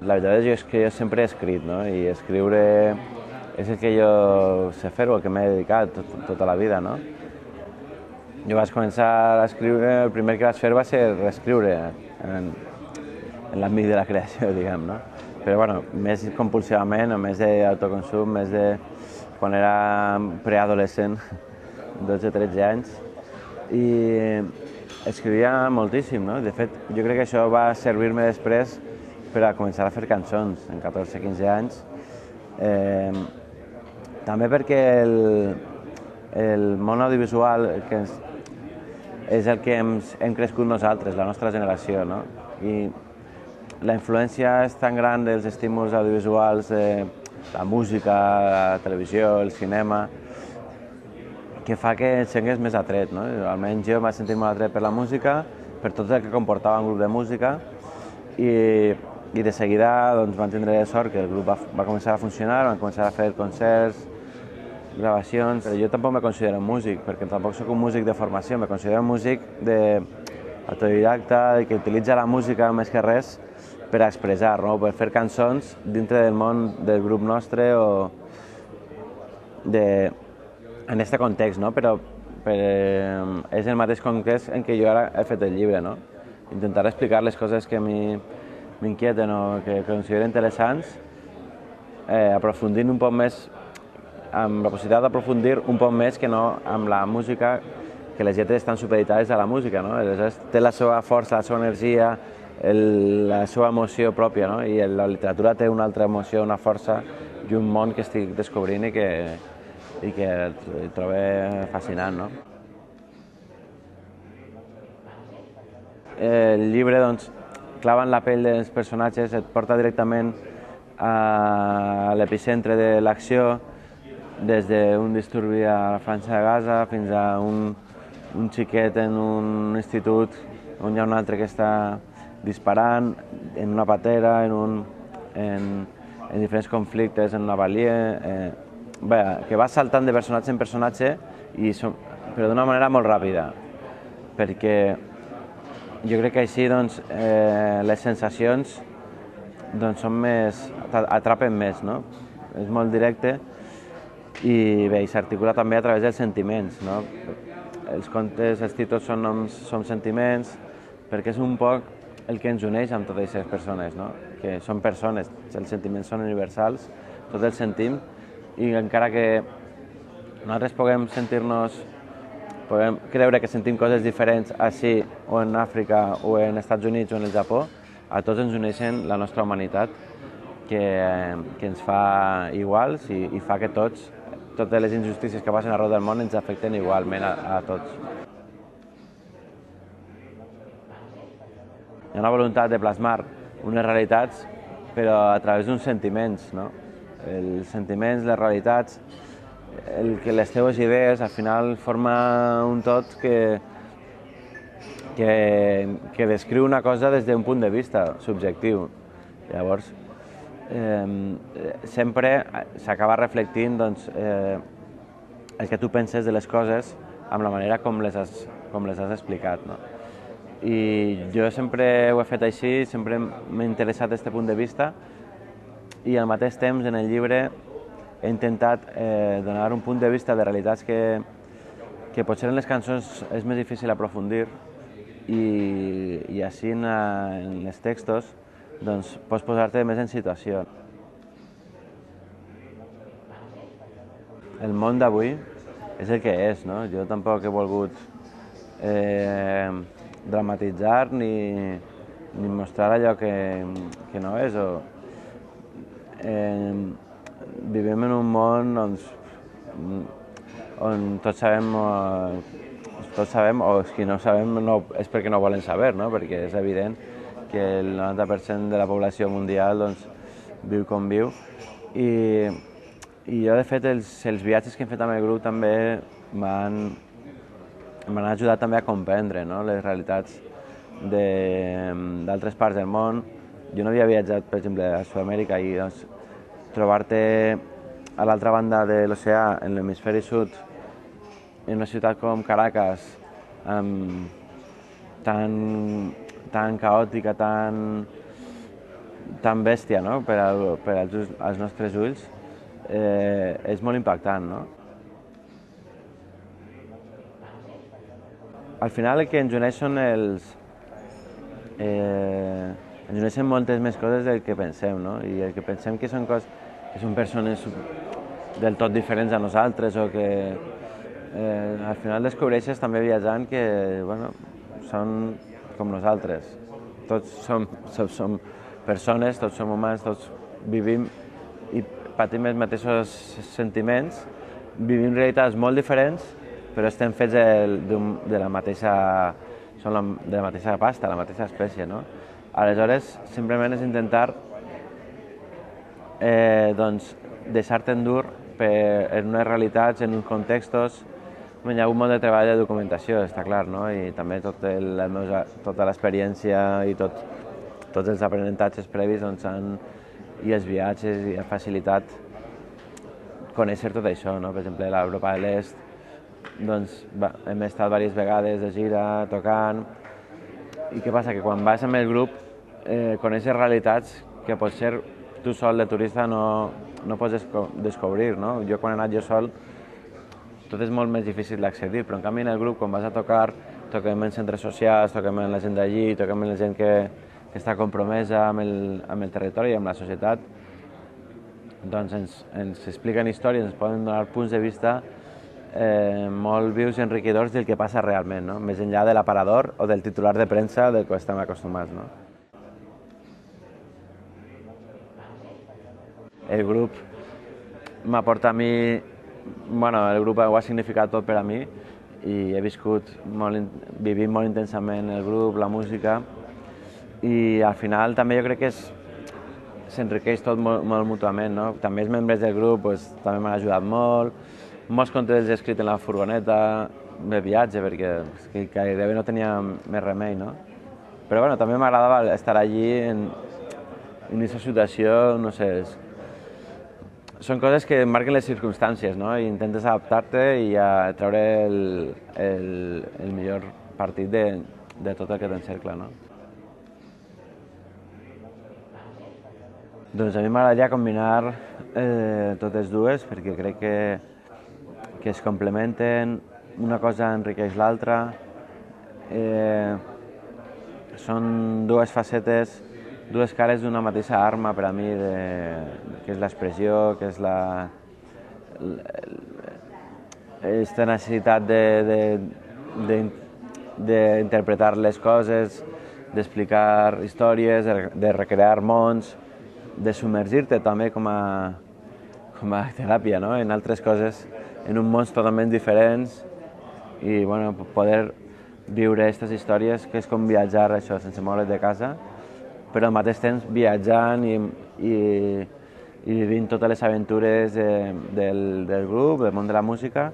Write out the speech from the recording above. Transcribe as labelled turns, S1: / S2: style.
S1: la veritat és que jo sempre he escrit, no? I escriure és el que jo sé fer, el que m'he dedicat tota la vida, no? Jo vaig començar a escriure, el primer que vaig fer va ser reescriure en l'àmbit de la creació, diguem, no? Però, bueno, més compulsivament, o més d'autoconsum, més de quan era preadolescent, 12-13 anys, i escrivia moltíssim, no? De fet, jo crec que això va servir-me després per a començar a fer cançons, en 14-15 anys. També perquè el món audiovisual és el que hem crescut nosaltres, la nostra generació, no? I la influència és tan gran dels estímuls audiovisuals, la música, la televisió, el cinema, que fa que et sentis més atret, no? Almenys jo em vaig sentir molt atret per la música, per tot el que comportava un grup de música, i de seguida doncs, vam tindre sort que el grup va començar a funcionar, vam començar a fer concerts, gravacions. Però jo tampoc me considero un músic, perquè tampoc soc un músic de formació, me considero un músic autodidacta, que utilitza la música més que res per a expressar, no? Per fer cançons dintre del món del grup nostre o en aquest context, no? Però és el mateix context en què jo ara he fet el llibre, no? Intentar explicar les coses que a mi m'inquieten o que considero interessants, aprofundint un poc més, amb la possibilitat d'aprofundir un poc més que no amb la música, que les lletres estan supeditades a la música, no? Aleshores, té la seva força, la seva energia, la seva emoció pròpia, no? I la literatura té una altra emoció, una força i un món que estic descobrint i que trobo fascinant, no? El llibre, doncs, clava en la pell dels personatges, et porta directament a l'epicentre de l'acció, des d'un disturbi a la Franja de Gaza fins a un xiquet en un institut on hi ha un altre que està disparant, en una patera, en diferents conflictes, en una valier, que va saltant de personatge en personatge, però d'una manera molt ràpida, perquè jo crec que així doncs, les sensacions doncs, atrapen més, no? És molt directe i bé, s'articula també a través dels sentiments, no? Els contes, els títols són sentiments, perquè és un poc el que ens uneix amb totes aquestes persones, no? Que són persones, els sentiments són universals, tots els sentim, i encara que nosaltres podem creure que sentim coses diferents així, o en Àfrica, o en Estats Units, o en el Japó, a tots ens uneixen la nostra humanitat, que ens fa iguals i fa que totes les injustícies que passen arreu del món ens afecten igualment a tots. Hi ha una voluntat de plasmar unes realitats, però a través d'uns sentiments, no? Els sentiments, les realitats, les teves idees, al final forma un tot que descriu una cosa des d'un punt de vista subjectiu. Llavors, sempre s'acaba reflectint doncs, el que tu penses de les coses amb la manera com les has explicat, no? I jo sempre ho he fet així, sempre m'ha interessat aquest punt de vista, i al mateix temps en el llibre he intentat donar un punt de vista de realitats que potser en les cançons és més difícil aprofundir, i així en els textos doncs, pots posar-te més en situació. El món d'avui és el que és, no? Jo tampoc he volgut dramatitzar ni mostrar allò que no és. Vivim en un món on tots sabem, o qui no sabem és perquè no volen saber, no? Perquè és evident que el 90% de la població mundial doncs, viu com viu. I jo, de fet, els viatges que hem fet amb el grup també m'han ajudat també a comprendre, no? Les realitats d'altres parts del món. Jo no havia viatjat, per exemple, a Sud-amèrica, i doncs, trobar-te a l'altra banda de l'oceà, en l'hemisferi sud, en una ciutat com Caracas, tan caòtica, tan tan bèstia, no? per als nostres ulls, és molt impactant. No? Al final el que ens uneix són ens uneixen moltes més coses del que pensem, no? I el que pensem que són persones del tot diferents a nosaltres o que al final descobreixes també viatjant que bueno, són com nosaltres. Tots som persones, tots som humans, tots vivim i patim els mateixos sentiments, vivim realitats molt diferents, però estem fets de la mateixa pasta, la mateixa espècie. No? Aleshores, simplement és intentar deixar-te endur en unes realitats, en uns contextos. Hi ha un molt de treball de documentació, està clar, no? I també tota l'experiència i tots els aprenentatges previs i els viatges i ha facilitat conèixer tot això. No? Per exemple, a l'Europa de l'Est hem estat diverses vegades de gira, tocant, i què passa? Que quan vas amb el grup coneixes realitats que potser tu sol de turista no pots descobrir. No? Jo quan he anat jo sol tot és molt més difícil d'accedir, però en canvi en el grup quan vas a tocar, toquem en centres socials, toquem amb la gent d'allí, toquem amb la gent que està compromesa amb el territori i amb la societat, doncs ens expliquen històries, ens poden donar punts de vista molt vius i enriquidors del que passa realment, no? Més enllà de l'aparador o del titular de premsa del que estem acostumats. No? El grup m'aporta a mi, el grup ho ha significat tot per a mi i he vivit molt intensament el grup, la música, i al final també jo crec que s'enriqueix tot molt mútuament. No? També els membres del grup també m'han ajudat molt. Molts contes els he escrit en la furgoneta de viatge perquè gairebé no tenia més remei. No? Però també m'agradava estar allí en aquesta situació, no sé, són coses que marquen les circumstàncies, no? I intentes adaptar-te i treure el millor partit de tot el que t'encercla. No? Doncs a mi m'agradaria combinar totes dues perquè crec que es complementen, una cosa enriqueix l'altra. Són dues facetes, dues cares d'una mateixa arma per a mi, que és l'expressió, que és aquesta necessitat d'interpretar les coses, d'explicar històries, de recrear mons, de submergir-te també com a teràpia, no? En altres coses, en uns mons totalment diferents i poder viure aquestes històries que és com viatjar això sense moure's de casa, però al mateix temps viatjant i vivint totes les aventures del grup, del món de la música,